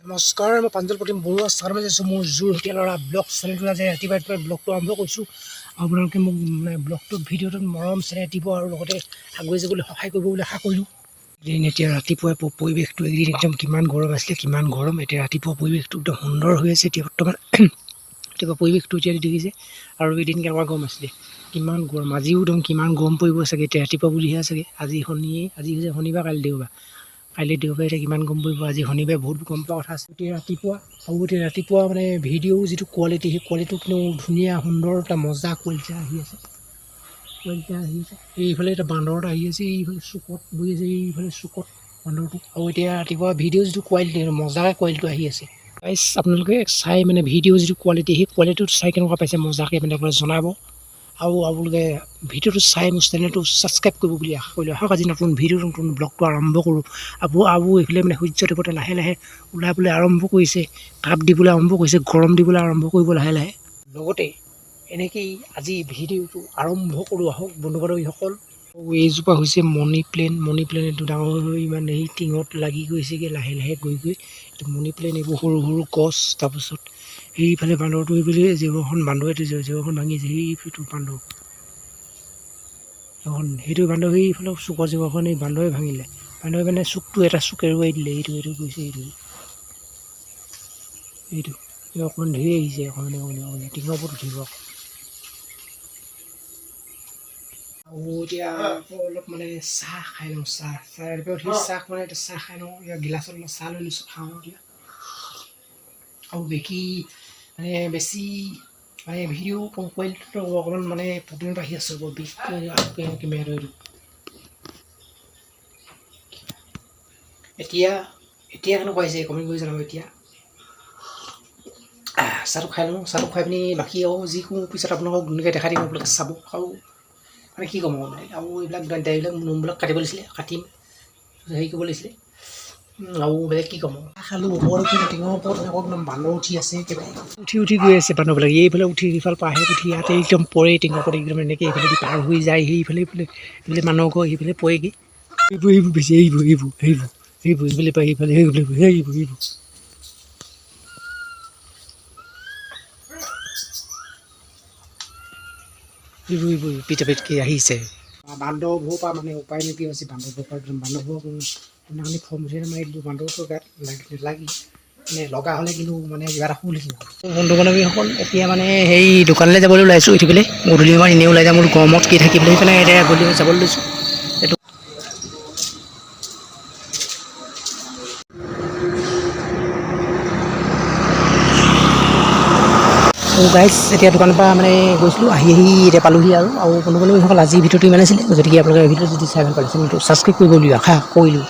নমস্কাৰ, মই প্ৰাঞ্জল প্ৰতিম বৰুৱা স্থানত আছোঁ। মোৰ যোৰহতীয়া ল'ৰা ব্লগ চেনেলটো আজি ৰাতিপুৱা ব্লগটো আৰম্ভ কৰিছোঁ। আপোনালোকে মোক ব্লগটোত ভিডিঅ'টোত মৰম চেনেহ দিব আৰু লগতে আগুৱাই যাবলৈ সহায় কৰিব বুলি আশা কৰিলোঁ। এদিন এতিয়া ৰাতিপুৱা পৰিৱেশটো এইকেইদিন একদম কিমান গৰম আছিলে, কিমান গৰম। এতিয়া ৰাতিপুৱা পৰিৱেশটো একদম সুন্দৰ হৈ আছে। এতিয়া বৰ্তমান ৰাতিপুৱা পৰিৱেশটো এতিয়া দেখিছে আৰু এদিন কেনেকুৱা গৰম আছিলে, কিমান গৰম। আজিও একদম কিমান গৰম পৰিব চাগে এতিয়া ৰাতিপুৱা বুলিহে চাগে। আজি হৈছে শনিবাৰ, কাইলৈ দেওবাৰ। এতিয়া কিমান গম পৰিব। আজি শনিবাৰে বহুত গম পোৱা কথা আছে। এতিয়া ৰাতিপুৱা মানে ভিডিঅ' যিটো কোৱালিটি, সেই কোৱালিটিটো কিন্তু ধুনীয়া সুন্দৰ এটা মজা কোৱালিটি আহি আছে। এইফালে এটা বান্দৰ এটা আহি আছে, এইফালে চুকত বহি আছে, এইফালে চুকত বান্দৰটো। আৰু এতিয়া ৰাতিপুৱা ভিডিঅ' যিটো কোৱালিটি মজাকৈ কোৱালিটিটো আহি আছে। আপোনালোকে চাই মানে ভিডিঅ' যিটো কোৱালিটি, সেই কোৱালিটিটো চাই কেনেকুৱা পাইছে মজাকৈ মানে জনাব। আৰু আপোনালোকে ভিডিঅ'টো চাই মোৰ চেনেলটো ছাবস্ক্ৰাইব কৰিব বুলি আশা কৰিলোঁ। আহক আজি নতুন ব্লগটো আৰম্ভ কৰোঁ। আৰু এইফালে মানে সূৰ্য দেৱতা লাহে লাহে ওলাবলৈ আৰম্ভ কৰিছে, তাপ দিবলৈ আৰম্ভ কৰিছে, গৰম দিবলৈ আৰম্ভ কৰিব লাহে লাহে। লগতে এনেকেই আজি ভিডিঅ'টো আৰম্ভ কৰোঁ। আহক বন্ধু বান্ধৱীসকল। এইজোপা হৈছে মনি প্লেন এইটো ডাঙৰ হৈ মানে এই টিঙত লাগি গৈছেগৈ লাহে লাহে গৈ এইটো মনি প্লেন। এইবোৰ সৰু সৰু গছ। তাৰপিছত সেইফালে বান্দৰটো এইফালে জেওৰাখন জেওৰাখন ভাঙিছে, সেইটো বান্দৰ এখন সেইটো বান্দৰ সেইফালে চুকৰ জেওৰাখন এই বান্দৰে ভাঙিলে। বান্দৰে মানে চুকটো এটা চুক এৰুৱাই দিলে। এইটো গৈছে, এইটো অকণমান ধেৰ আহিছে, অকণমান টিঙৰ ওপৰত উঠিব। আৰু এতিয়া অলপ মানে চাহ খাই লওঁ। ৰাতিপুৱা উঠি চাহ মানে চাহ খাই লওঁ। গিলাচত মই চাহ লৈ লৈছোঁ, খাওঁ এতিয়া। আৰু বেছি মানে ভিডিঅ' কোৱালিটিটো অকণমান মানে প্ৰব্লেমটো আহি আছে। কেমেৰাটো এতিয়া কেনেকুৱা আহিছে কমেণ্ট কৰি জনাব। এতিয়া চাহটো খাই লওঁ। চাহটো খাই পিনি বাকী আৰু যিকোনো পিছত আপোনালোকক ধুনীয়াকৈ দেখাই দিম। আপোনালোকে চাব। আৰু মানে কি ক'ম আৰু এইবিলাক নোমবিলাক কাটিব লাগিছিলে, কাটিম হেৰি কৰিব লাগিছিলে। আৰু বেলেগ কি ক'ম, খালোঁ ওপৰত টিঙৰ ওপৰত একদম বান্দৰ উঠি আছে। উঠি গৈ আছে বান্দৰবিলাক। এইফালে উঠি সিফাল পাহে উঠি ইয়াতে একদম পৰে টিঙৰ ওপৰত একদম এনেকৈ এইফালে পাৰ হৈ যায়। সেইফালে মানুহৰ ঘৰ সেইফালে পৰেগৈ। এইবোৰ বেছি এইবোৰ এইফালে পাই এইফালে এইবোৰ পিটাপিটকৈ আহিছে। বান্দৰবোৰৰ পৰা মানে উপায় নাইকিয়া হৈছে। বান্দৰবোৰক সেইদিনাখনি খং উঠি মাৰি দিলোঁ। বান্দৰবোৰৰ গাত লাগি মানে লগা হ'লে কিন্তু মানে কিবা এটা শুল নিচিনা। বন্ধু বান্ধৱীসকল, এতিয়া মানে সেই দোকানলৈ যাবলৈ ওলাইছোঁ। উঠি পেলাই গধূলি সময়ত এনেই ওলাই যাম বোলো, গৰমত কি থাকিবলৈ। সেইকাৰণে এতিয়া গধূলি যাবলৈ লৈছোঁ। এইটো গাইজ এতিয়া দোকানৰ পৰা মানে গৈছিলোঁ, আহি এতিয়া পালোহি। আৰু বন্ধু বান্ধৱীসকল, আজি ভিডিঅ'টো ইমান আছিলে। গতিকে আপোনালোকে ভিডিঅ'টো যদি চাই ভাল পালে চেনেলটো ছাবস্ক্ৰাইব কৰিব বুলি আশা কৰিলোঁ।